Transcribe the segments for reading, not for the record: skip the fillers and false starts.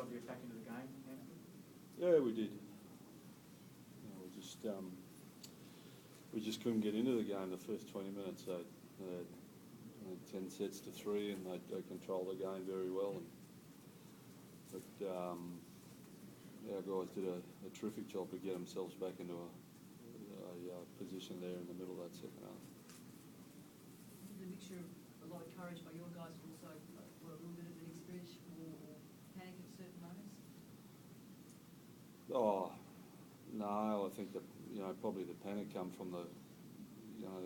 job to get back into the game, Anthony? Yeah, we did. We just couldn't get into the game the first 20 minutes. They had 10 sets to 3, and they controlled the game very well. But our guys did a terrific job to get themselves back into a position there in the middle of that second half. Is it a mixture of a lot of courage by your guys, but also a little bit of inexperience or panic at certain moments? Oh, no, I think that, probably the panic come from the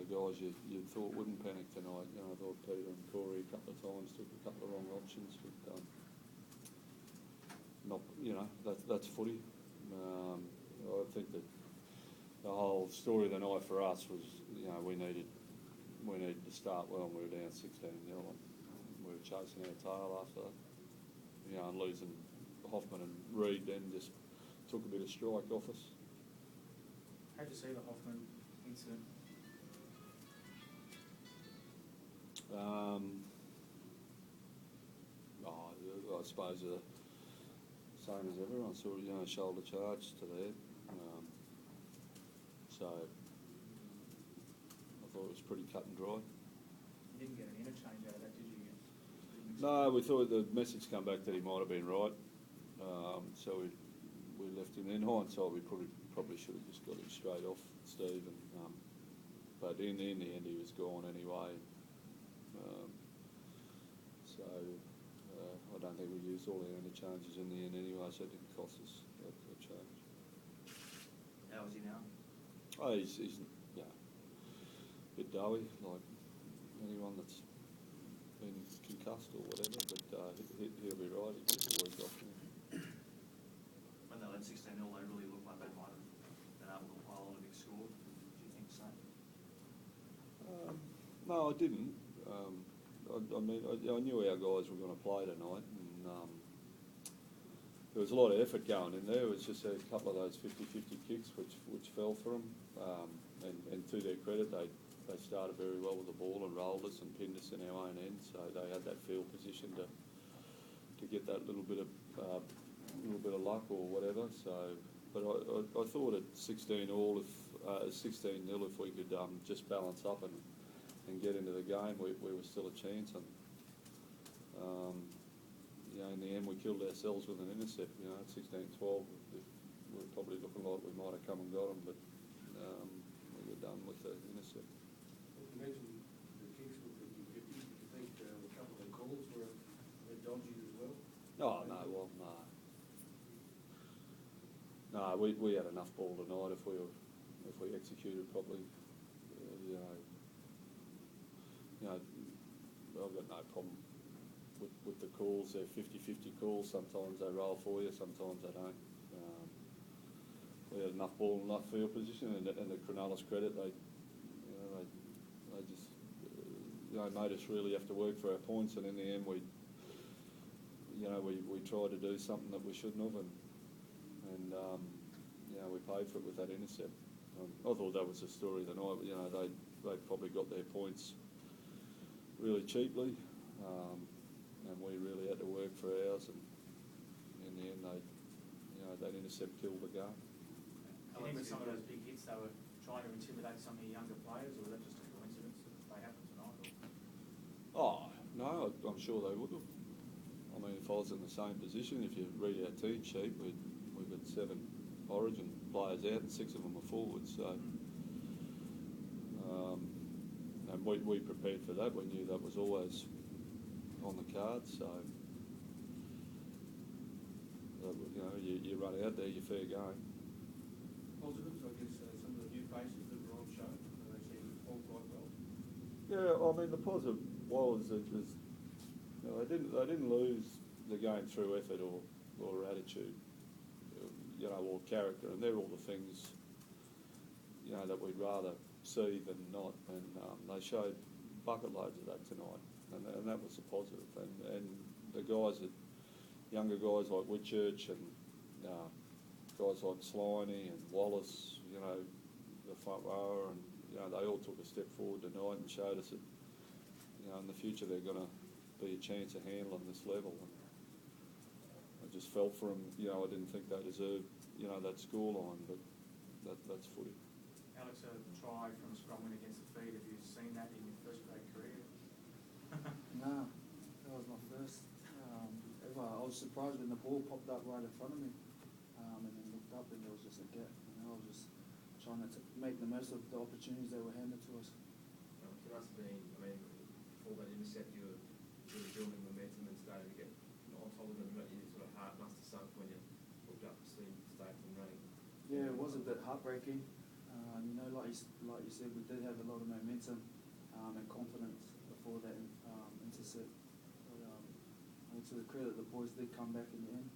guys you thought wouldn't panic tonight. I thought Peter and Corey a couple of times took a couple of wrong options, but that's footy. I think that the whole story of the night for us was, we needed to start well, and we were down 16-0, and we were chasing our tail after that. And losing Hoffman and Reid then just took a bit of strike off us. How'd you see the Hoffman incident? I suppose same as everyone saw, shoulder charge to there. So I thought it was pretty cut and dry. You didn't get an interchange out of that, did you? No, we thought the message come back that he might have been right. So we left him. In hindsight, we probably should have just got him straight off Steve. But in the end, he was gone anyway. So I don't think we used all our interchanges in the end anyway, so it didn't cost us a change. How is he now? Oh, he's a bit doughy, like anyone that's been concussed or whatever, but he'll be right. He gets a week off now. When they led 16-0, they really looked like they might have been able to pile on a big score. Do you think the same? No, I didn't. I knew our guys were going to play tonight, and there was a lot of effort going in there. It was just a couple of those 50-50 kicks which fell for them. And to their credit, they started very well with the ball and rolled us and pinned us in our own end. So they had that field position to get that little bit of luck or whatever. So, but I thought at 16-0, if we could just balance up and get into the game, we were still a chance. And in the end, we killed ourselves with an intercept. At 16-12, we were probably looking like we might have come and got them, but we were done with the intercept. You mentioned the kicks were 50-50. Do you think a couple of the calls were dodgy as well? Oh, no, well, no. No, we had enough ball tonight if we executed properly. I've got no problem with the calls. They're 50-50 calls. Sometimes they roll for you, sometimes they don't. We had enough ball, enough field position, and to Cronulla's credit, they just made us really have to work for our points. And in the end, we tried to do something that we shouldn't have, and we paid for it with that intercept. I thought that was the story of the night. They probably got their points really cheaply, and we really had to work for ours. And in the end, that intercept killed the game. Do you think with some of those big hits they were trying to intimidate some of the younger players, or was that just a coincidence that they happened tonight? Oh, no, I'm sure they would have. I mean, if I was in the same position, if you read our team sheet, we've got 7 Origin players out and 6 of them are forwards. So, and we prepared for that. We knew that was always on the cards. So, you run out there, you're fair game. Positives, I guess, some of the new faces that were on show, they seem to perform quite well. Yeah, I mean, the positive was that they didn't lose the game through effort or attitude, or character, and they're all the things that we'd rather see than not. And they showed bucket loads of that tonight, and that was a positive. And the guys younger guys like Whitchurch and guys like Sliney and Wallace, the front rower, and they all took a step forward tonight and showed us that in the future they're going to be a chance of handling this level. And just felt for them. You know, I didn't think they deserved, you know, that scoreline, but that's footy. Alex, a try from a scrum win against the feed, have you seen that in your first grade career? Nah, that was my first. I was surprised when the ball popped up right in front of me, and then looked up and there was just a gap. You know, I was just trying to make the most of the opportunities that were handed to us. It must have been, I mean, before that intercept, you were sort of building momentum and starting to get on top of them, but your sort of heart must have sunk when you looked up to see Statham running. Yeah, it was a bit heartbreaking. You know, like you said, we did have a lot of momentum and confidence before that intercept. But to the credit, the boys did come back in the end.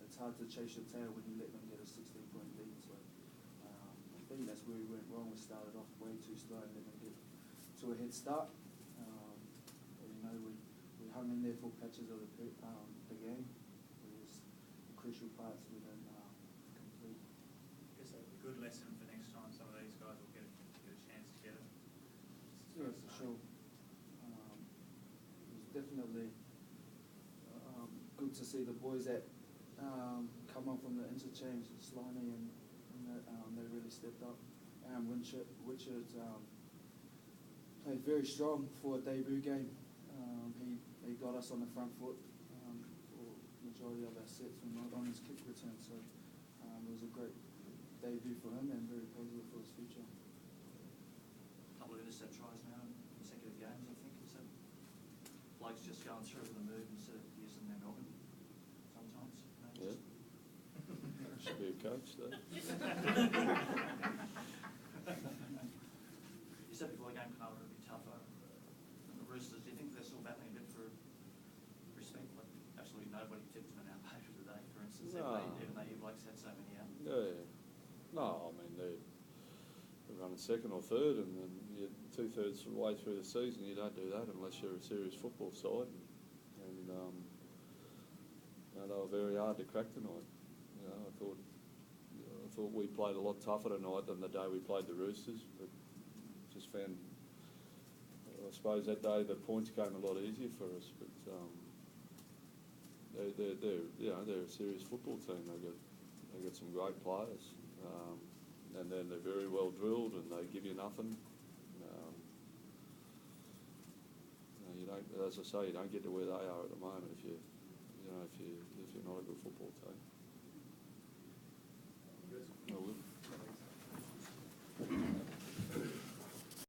It's hard to chase your tail when you let them get a 16-point lead. So I think that's where we went wrong. We started off way too slow and let them get to a head start. But, you know, we hung in there for patches of the game. It was the crucial parts we didn't complete. I guess a good lesson for next time. Some of these guys will get a chance to get it. Yeah, for sure. It was definitely good to see the boys that come on from the interchange, Sliney and that, they really stepped up. Richard played very strong for a debut game. He got us on the front foot for the majority of our sets and not on his kick return. So it was a great debut for him and very positive for his future. A couple of intercept tries now in consecutive games, I think. Is that blokes just going through with the move instead of using their noggin sometimes? You know, Yeah. Should be a coach, though. You said before the game Cronulla would be tougher than the Roosters. Do you think they're still battling a bit for respect? Like absolutely nobody tipped them an outpatient today, for instance, No. even though you blokes had so many out. Yeah. No, I mean, they're running second or third, and then you're 2/3 of the way through the season. You don't do that unless you're a serious football side. And you know, they were very hard to crack tonight. You know, I thought we played a lot tougher tonight than the day we played the Roosters, but just found, I suppose that day the points came a lot easier for us. But they're a serious football team. They got some great players, and then they're very well drilled and they give you nothing. You don't, as I say, you don't get to where they are at the moment if you